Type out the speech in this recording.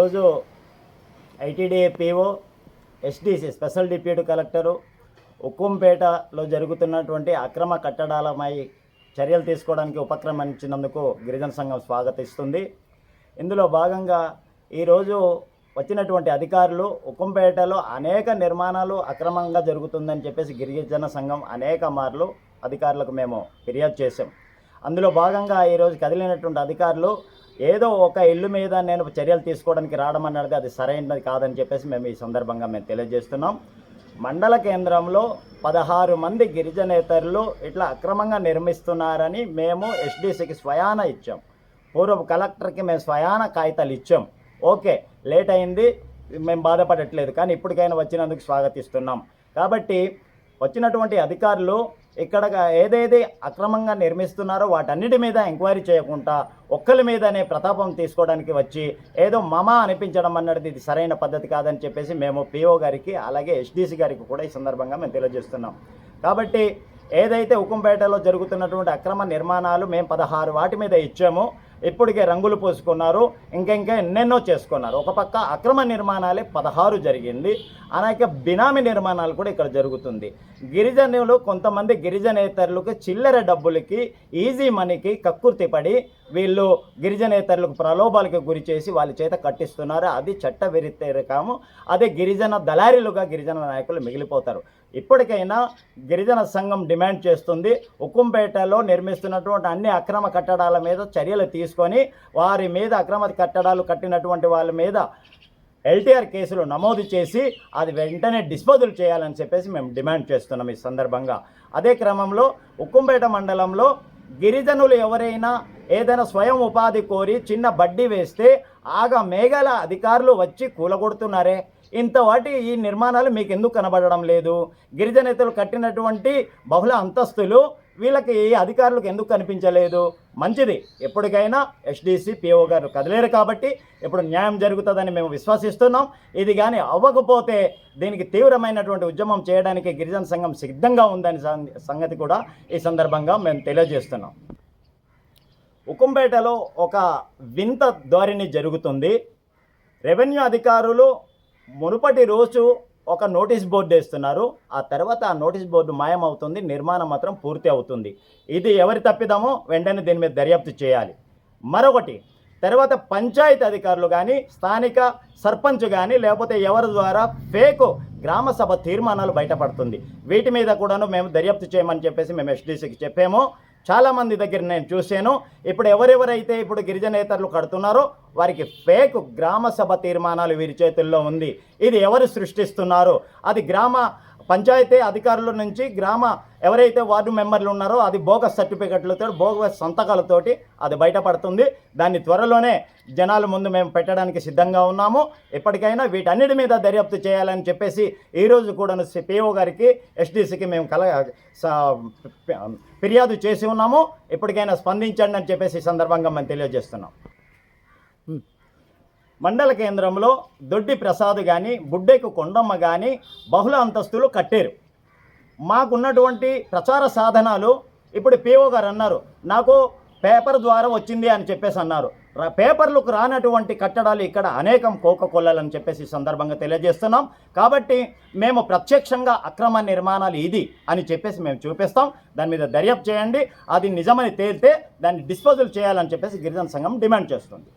ఈరోజు ITDA PO, SDC special deputy collector ఉక్కుంపేటలో జరుగుతున్నటువంటి అక్రమ కట్టడాలపై చర్యలు తీసుకోవడానికి ఉపక్రమించినందుకు గిరిజన సంఘం స్వాగతిస్తుంది. ఇందులో భాగంగా ఈరోజు వచ్చినటువంటి అధికారులు ఉక్కుంపేటలో అనేక నిర్మాణాలు అక్రమంగా జరుగుతుందని చెప్పేసి గిరిజన సంఘం అనేక మార్లు అధికారులకు మేము ఫిర్యాదు చేశాం. అందులో భాగంగా ఈరోజు కదిలినటువంటి అధికారులు ఏదో ఒక ఇల్లు మీద నేను చర్యలు తీసుకోవడానికి రావడం అన్నది అది సరైనది కాదని చెప్పేసి మేము ఈ సందర్భంగా మేము తెలియజేస్తున్నాం. మండల కేంద్రంలో 16 మంది గిరిజనేతరులు ఇట్లా అక్రమంగా నిర్మిస్తున్నారని మేము ఎస్డీసీకి స్వయాన ఇచ్చాం. పూర్వ కలెక్టర్కి మేము స్వయాన కాగితాలు ఇచ్చాం. ఓకే, లేట్ అయింది, మేము బాధపడట్లేదు, కానీ ఇప్పటికైనా వచ్చినందుకు స్వాగతిస్తున్నాం. కాబట్టి వచ్చినటువంటి అధికారులు ఇక్కడ ఏదేది అక్రమంగా నిర్మిస్తున్నారో వాటన్నిటి మీద ఎంక్వైరీ చేయకుండా ఒక్కరి మీదనే ప్రతాపం తీసుకోవడానికి వచ్చి ఏదో మమా అనిపించడం అన్నది ఇది సరైన పద్ధతి కాదని చెప్పేసి మేము పిఓ గారికి అలాగే ఎస్డీసీ గారికి కూడా ఈ సందర్భంగా మేము తెలియజేస్తున్నాం. కాబట్టి ఏదైతే ఉక్కుంపేటలో జరుగుతున్నటువంటి అక్రమ నిర్మాణాలు మేము 16 వాటి మీద ఇచ్చామో ఇప్పటికే రంగులు పూసుకున్నారు, ఇంకా ఎన్నెన్నో చేసుకున్నారు. ఒక పక్క అక్రమ నిర్మాణాలే 16 జరిగింది, అనేక బినామీ నిర్మాణాలు కూడా ఇక్కడ జరుగుతుంది. గిరిజనులు కొంతమంది గిరిజనేతరులకు చిల్లర డబ్బులకి ఈజీ మనీకి కక్కుర్తిపడి వీళ్ళు గిరిజనేతరులకు ప్రలోభాలకు గురి చేసి వాళ్ళ చేత కట్టిస్తున్నారు. అది చట్ట వ్యతిరేకము. అదే గిరిజన దళారీలుగా గిరిజన నాయకులు మిగిలిపోతారు. ఇప్పటికైనా గిరిజన సంఘం డిమాండ్ చేస్తుంది, ఉక్కుంపేటలో నిర్మిస్తున్నటువంటి అన్ని అక్రమ కట్టడాల మీద చర్యలు తీసుకొని వారి మీద అక్రమ కట్టడాలు కట్టినటువంటి వాళ్ళ మీద ఎల్టీఆర్ కేసులు నమోదు చేసి అది వెంటనే డిస్పోజల్ చేయాలని చెప్పేసి మేము డిమాండ్ చేస్తున్నాం ఈ సందర్భంగా. అదే క్రమంలో ఉక్కుంపేట మండలంలో గిరిజనులు ఎవరైనా ఏదైనా స్వయం ఉపాధి కోరి చిన్న బడ్డీ వేస్తే ఆగా మేఘాల అధికారులు వచ్చి కూలగొడుతున్నారే. ఇంతవాటి ఈ నిర్మాణాలు మీకు ఎందుకు కనబడడం లేదు? గిరిజనేతలు కట్టినటువంటి బహుళ అంతస్తులు వీళ్ళకి ఈ అధికారులకు ఎందుకు కనిపించలేదు? మంచిది, ఎప్పటికైనా ఎస్డీసీ పిఓ గారు కదిలేరు కాబట్టి ఇప్పుడు న్యాయం జరుగుతుందని మేము విశ్వసిస్తున్నాం. ఇది కానీ అవ్వకపోతే దీనికి తీవ్రమైనటువంటి ఉద్యమం చేయడానికి గిరిజన సంఘం సిద్ధంగా ఉందని సంగతి కూడా ఈ సందర్భంగా మేము తెలియజేస్తున్నాం. ఉక్కుంపేటలో ఒక వింత ధోరణి జరుగుతుంది. రెవెన్యూ అధికారులు మునుపటి రోజు ఒక నోటీస్ బోర్డు వేస్తున్నారు, ఆ తర్వాత ఆ నోటీస్ బోర్డు మాయమవుతుంది, నిర్మాణం మాత్రం పూర్తి అవుతుంది. ఇది ఎవరి తప్పిదమో వెంటనే దీని మీద దర్యాప్తు చేయాలి. మరొకటి, తర్వాత పంచాయతీ అధికారులు కానీ స్థానిక సర్పంచ్ కానీ లేకపోతే ఎవరి ద్వారా ఫేక్ గ్రామ సభ తీర్మానాలు బయటపడుతుంది. వీటి మీద కూడాను మేము దర్యాప్తు చేయమని చెప్పేసి మేము ఎస్డీసీకి చెప్పాము. చాలామంది దగ్గర నేను చూశాను. ఇప్పుడు ఎవరెవరైతే ఇప్పుడు గిరిజనేతరులు కడుతున్నారో వారికి ఫేక్ గ్రామ సభ తీర్మానాలు వీరి చేతుల్లో ఉంది. ఇది ఎవరు సృష్టిస్తున్నారో అది గ్రామ పంచాయతీ అధికారుల నుంచి గ్రామ ఎవరైతే వార్డు మెంబర్లు ఉన్నారో అది బోగస్ సర్టిఫికెట్లతో బోగస్ సంతకాలతోటి అది బయటపడుతుంది. దాన్ని త్వరలోనే జనాల ముందు మేము పెట్టడానికి సిద్ధంగా ఉన్నాము. ఎప్పటికైనా వీటన్నిటి మీద దర్యాప్తు చేయాలని చెప్పేసి ఈరోజు కూడా పిఓ గారికి ఎస్డీసీకి మేము ఫిర్యాదు చేసి ఉన్నాము. ఎప్పటికైనా స్పందించండి అని చెప్పేసి ఈ సందర్భంగా మేము తెలియజేస్తున్నాం. మండల కేంద్రంలో దొడ్డి ప్రసాద్ కానీ బుడ్డెకు కొండమ్మ కానీ బహుళ అంతస్తులు కట్టారు. మాకున్నటువంటి ప్రచార సాధనాలు ఇప్పుడు పిఓ గారు అన్నారు నాకు పేపర్ ద్వారా వచ్చింది అని చెప్పేసి అన్నారు. పేపర్లకు రానటువంటి కట్టడాలు ఇక్కడ అనేకం కోకొల్లాలని చెప్పేసి సందర్భంగా తెలియజేస్తున్నాం. కాబట్టి మేము ప్రత్యక్షంగా అక్రమ నిర్మాణాలు ఇది అని చెప్పేసి మేము చూపిస్తాం. దాని మీద దర్యాప్తు చేయండి, అది నిజమని తేలితే దాన్ని డిస్పోజల్ చేయాలని చెప్పేసి గిరిజన సంఘం డిమాండ్ చేస్తుంది.